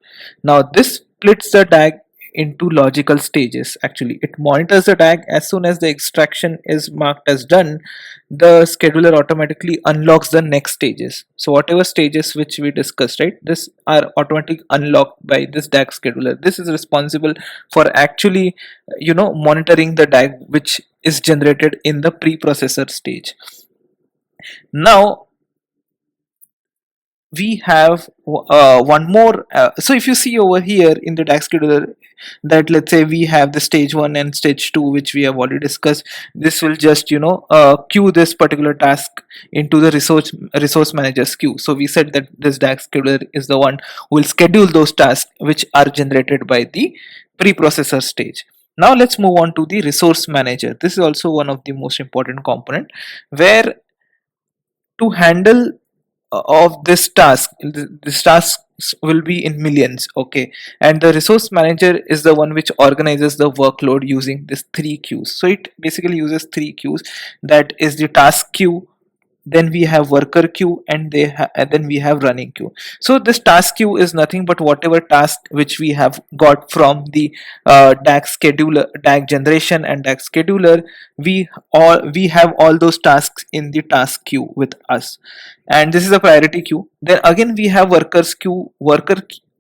Now this splits the DAG into logical stages. Actually, it monitors the DAG. As soon as the extraction is marked as done, the scheduler automatically unlocks the next stages. So whatever stages which we discussed, right, this are automatically unlocked by this DAG scheduler. This is responsible for actually monitoring the DAG which is generated in the preprocessor stage. Now we have one more. So if you see over here in the DAG scheduler, that let's say we have the stage 1 and stage 2, which we have already discussed. This will just queue this particular task into the resource manager's queue. So we said that this DAG scheduler is the one who will schedule those tasks which are generated by the preprocessor stage. Now let's move on to the resource manager. This is also one of the most important component, where to handle of this task, this task will be in millions. Okay, and the resource manager is the one which organizes the workload using this three queues. So it basically uses three queues, that is the task queue, then we have worker queue, and then we have running queue. So this task queue is nothing but whatever task which we have got from the DAG scheduler, DAG generation and DAG scheduler. We have all those tasks in the task queue with us, and this is a priority queue. Then again we have workers queue.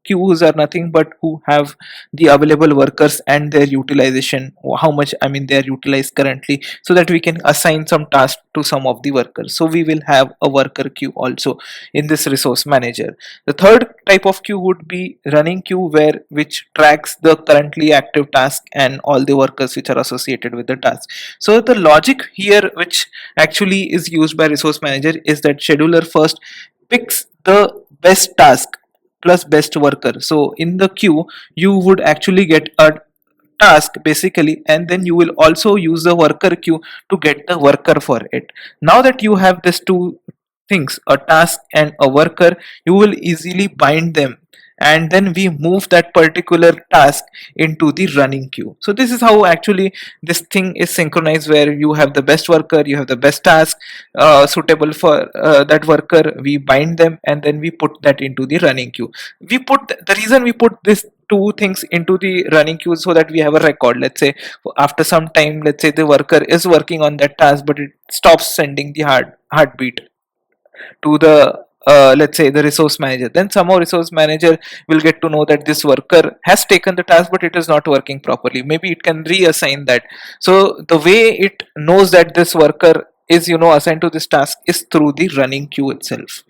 Queues are nothing but who have the available workers and their utilization, how much they are utilized currently, so that we can assign some task to some of the workers. So we will have a worker queue also in this resource manager. The third type of queue would be running queue, which tracks the currently active task and all the workers which are associated with the task. So the logic here which actually is used by resource manager is that scheduler first picks the best task plus best worker. So in the queue you would actually get a task basically, and then you will also use the worker queue to get the worker for it. Now that you have these two things, a task and a worker, you will easily bind them, and then we move that particular task into the running queue. So this is how actually this thing is synchronized, where you have the best worker, you have the best task suitable for that worker, we bind them, and then we put that into the running queue. The reason we put this two things into the running queue so that we have a record. Let's say after some time, let's say the worker is working on that task, but it stops sending the heartbeat to the let's say the resource manager. Then somehow resource manager will get to know that this worker has taken the task but it is not working properly. Maybe it can reassign that. So the way it knows that this worker is assigned to this task is through the running queue itself.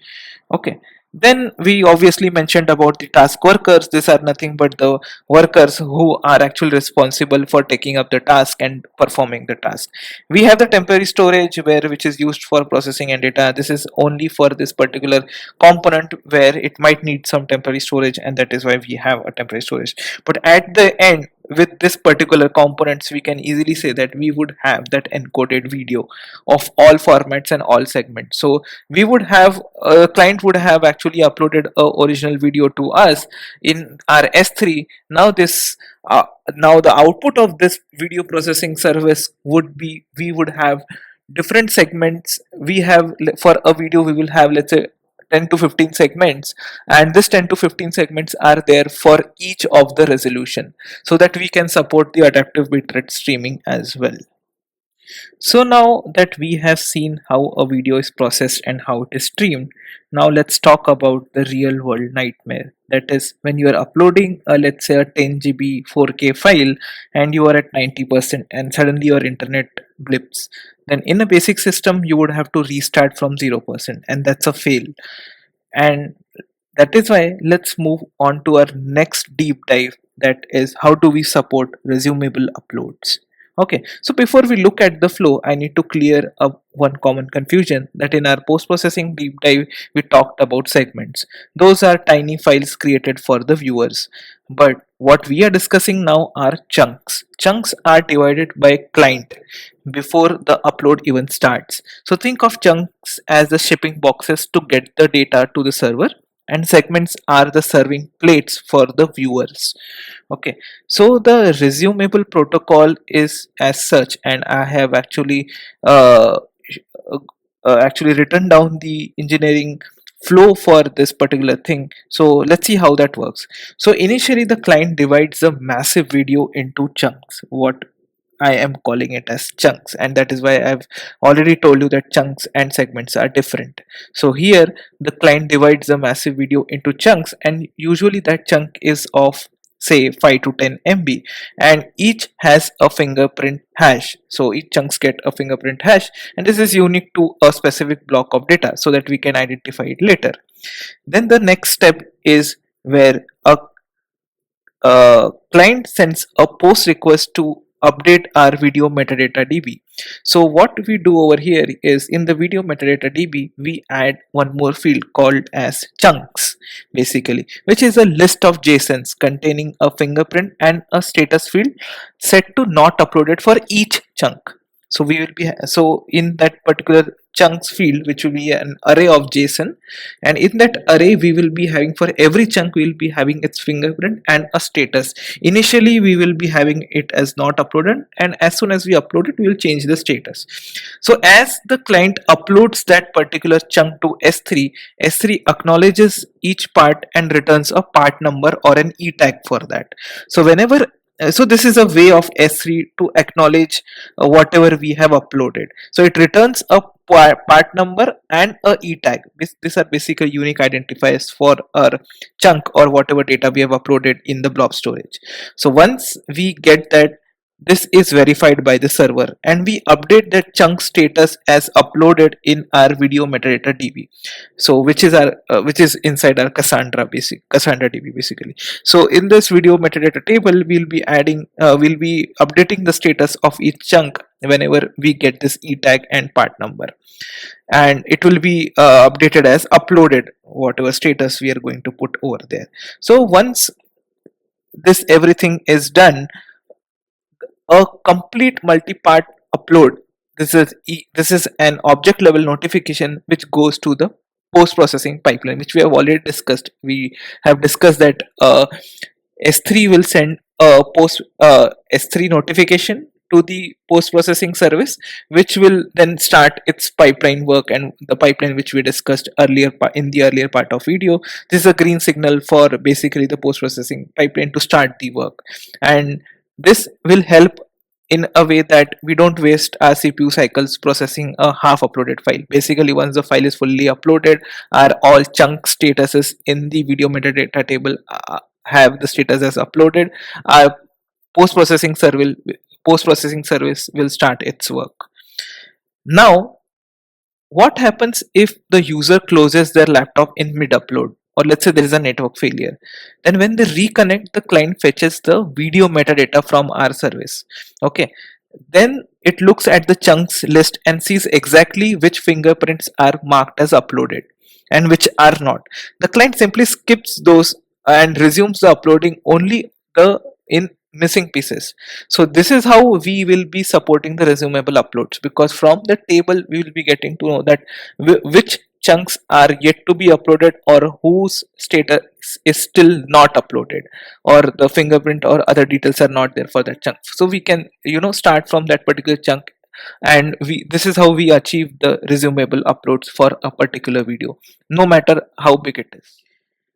Okay, then we obviously mentioned about the task workers. These are nothing but the workers who are actually responsible for taking up the task and performing the task. We have the temporary storage, which is used for processing and data. This is only for this particular component where it might need some temporary storage, and that is why we have a temporary storage. But at the end, with this particular components, we can easily say that we would have that encoded video of all formats and all segments. So we would have a client would have actually uploaded a original video to us in our S3. Now this now the output of this video processing service would be, we would have different segments. We have, for a video we will have, let's say, 10 to 15 segments, and this 10 to 15 segments are there for each of the resolution, so that we can support the adaptive bitrate streaming as well. So now that we have seen how a video is processed and how it is streamed, now let's talk about the real world nightmare. That is when you are uploading a, let's say, a 10 GB 4K file, and you are at 90% and suddenly your internet blips. Then in a basic system you would have to restart from 0%, and that's a fail. And that is why let's move on to our next deep dive, that is how do we support resumable uploads. Okay, so before we look at the flow, I need to clear up one common confusion, that in our post-processing deep dive we talked about segments. Those are tiny files created for the viewers. But what we are discussing now are chunks. Chunks are divided by client before the upload even starts. So think of chunks as the shipping boxes to get the data to the server. and segments are the serving plates for the viewers. Okay, so the resumable protocol is as such, and I have uh, uh, actually written down the engineering flow for this particular thing. So let's see how that works. So initially the client divides a massive video into chunks, what I am calling it as chunks, and that is why I've already told you that chunks and segments are different. So here the client divides a massive video into chunks, and usually that chunk is of say 5 to 10 MB, and each has a fingerprint hash. So each chunks get a fingerprint hash, and this is unique to a specific block of data so that we can identify it later. Then the next step is where a client sends a post request to update our video metadata DB. So what we do over here is, in the video metadata DB, we add one more field called as chunks, basically, which is a list of JSONs containing a fingerprint and a status field set to not uploaded for each chunk. So we will be so in that particular chunks field, which will be an array of JSON, and in that array we will be having, for every chunk we will be having its fingerprint and a status. Initially we will be having it as not uploaded, and as soon as we upload it we will change the status. So as the client uploads that particular chunk to S3, S3 acknowledges each part and returns a part number or an e tag for that. So whenever so this is a way of S3 to acknowledge whatever we have uploaded. So it returns a part number and a e tag. These are basically unique identifiers for our chunk or whatever data we have uploaded in the blob storage. So once we get that, this is verified by the server, and we update that chunk status as uploaded in our video metadata DB. So which is our which is inside our Cassandra DB basically. So in this video metadata table we'll be adding we'll be updating the status of each chunk whenever we get this e tag and part number, and it will be updated as uploaded, whatever status we are going to put over there. So once this everything is done, a complete multi-part upload, this is an object level notification which goes to the post processing pipeline, which we have already discussed. We have discussed that S3 will send a post S3 notification to the post processing service, which will then start its pipeline work, and the pipeline which we discussed earlier in the earlier part of video, this is a green signal for basically the post processing pipeline to start the work. And this will help in a way that we don't waste our CPU cycles processing a half uploaded file. Basically, once the file is fully uploaded, our all chunk statuses in the video metadata table have the status as uploaded. Our post processing service will start its work. Now what happens if the user closes their laptop in mid upload, or let's say there is a network failure? Then when they reconnect, the client fetches the video metadata from our service. Okay, then it looks at the chunks list and sees exactly which fingerprints are marked as uploaded and which are not. The client simply skips those and resumes the uploading only the in missing pieces. So this is how we will be supporting the resumable uploads, because from the table we will be getting to know that which chunks are yet to be uploaded, or whose status is still not uploaded, or the fingerprint or other details are not there for that chunk. So we can start from that particular chunk, and this is how we achieve the resumable uploads for a particular video, no matter how big it is.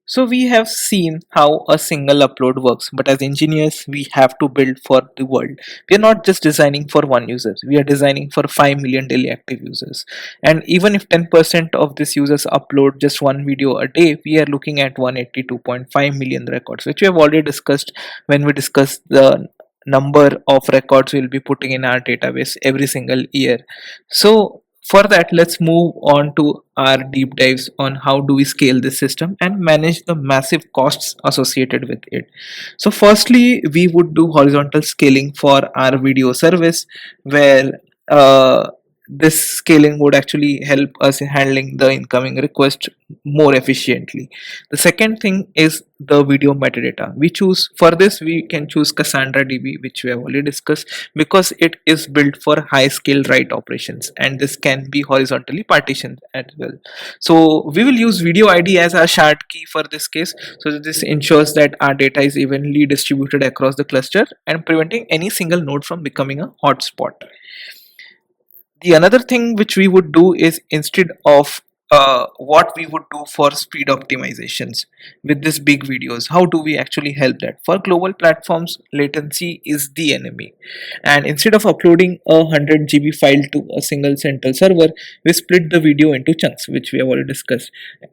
So we have seen how a single upload works, but as engineers, we have to build for the world. We are not just designing for one user, we are designing for 5 million daily active users. And even if 10% of these users upload just one video a day, we are looking at 182.5 million records, which we have already discussed when we discussed the number of records we'll be putting in our database every single year. So for that, let's move on to our deep dives on how do we scale this system and manage the massive costs associated with it. So firstly, we would do horizontal scaling for our video service, where this scaling would actually help us in handling the incoming request more efficiently. The second thing is the video metadata. We choose for this, we can choose Cassandra DB, which we have already discussed, because it is built for high scale write operations, and this can be horizontally partitioned as well. So we will use video ID as our shard key for this case. So this ensures that our data is evenly distributed across the cluster and preventing any single node from becoming a hotspot. The another thing which we would do is, instead of what we would do for speed optimizations with this big videos, how do we actually help that? For global platforms, latency is the enemy, and instead of uploading a 100 GB file to a single central server, we split the video into chunks, which we have already discussed,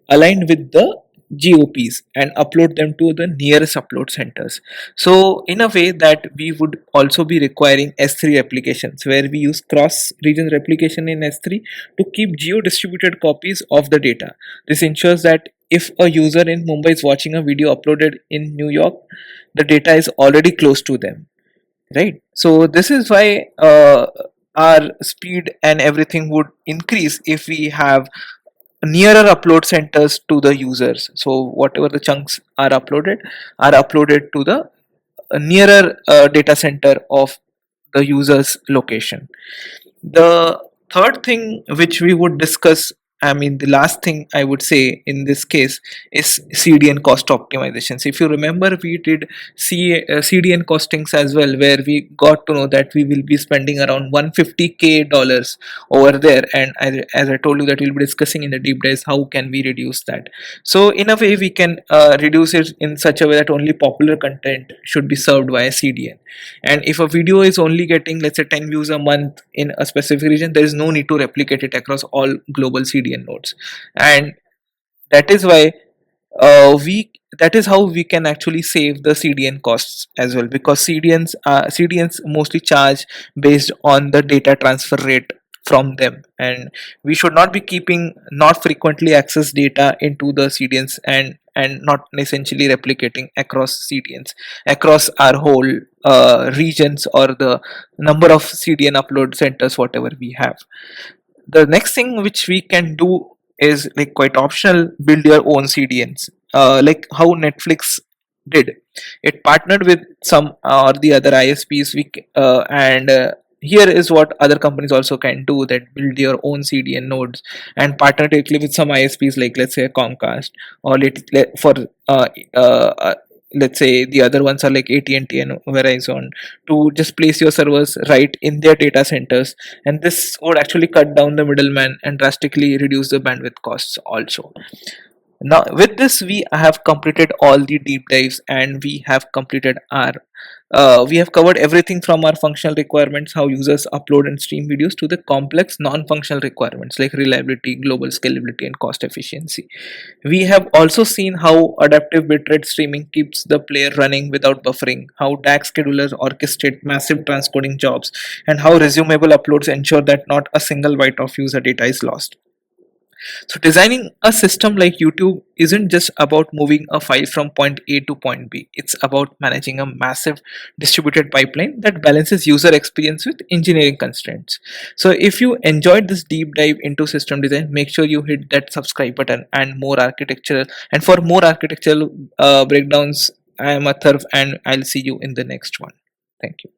aligned with the GOPs, and upload them to the nearest upload centers. So in a way that we would also be requiring S3 applications, where we use cross region replication in S3 to keep geo distributed copies of the data. This ensures that if a user in Mumbai is watching a video uploaded in New York, the data is already close to them, right? So this is why our speed and everything would increase if we have nearer upload centers to the users. So whatever the chunks are uploaded to the nearer data center of the user's location. The third thing which we would discuss, I mean, the last thing I would say in this case is CDN cost optimizations. If you remember, we did CDN costings as well, where we got to know that we will be spending around 150k dollars over there. And as I told you, that we'll be discussing in the deep dives how can we reduce that. So in a way, we can reduce it in such a way that only popular content should be served via CDN. And if a video is only getting, let's say, 10 views a month in a specific region, there is no need to replicate it across all global CDN nodes. And that is why we that is how we can actually save the CDN costs as well, because CDNs mostly charge based on the data transfer rate from them, and we should not be keeping not frequently accessed data into the CDNs, and not essentially replicating across CDNs across our whole regions, or the number of CDN upload centers whatever we have. The next thing which we can do is like quite optional: build your own CDNs, like how Netflix did. It partnered with some or the other ISPs. And here is what other companies also can do: that build your own CDN nodes and partner directly with some ISPs, like let's say Comcast, or for uh, uh, let's say the other ones are like AT&T and Verizon, to just place your servers right in their data centers. And this would actually cut down the middleman and drastically reduce the bandwidth costs also. Now with this, we have completed all the deep dives, and we have covered everything from our functional requirements, how users upload and stream videos, to the complex non-functional requirements like reliability, global scalability, and cost efficiency. We have also seen how adaptive bitrate streaming keeps the player running without buffering, how DAC schedulers orchestrate massive transcoding jobs, and how resumable uploads ensure that not a single byte of user data is lost. So designing a system like YouTube isn't just about moving a file from point A to point B. It's about managing a massive distributed pipeline that balances user experience with engineering constraints. So if you enjoyed this deep dive into system design, make sure you hit that subscribe button, and for more architectural breakdowns, I am Atharv, and I'll see you in the next one. Thank you.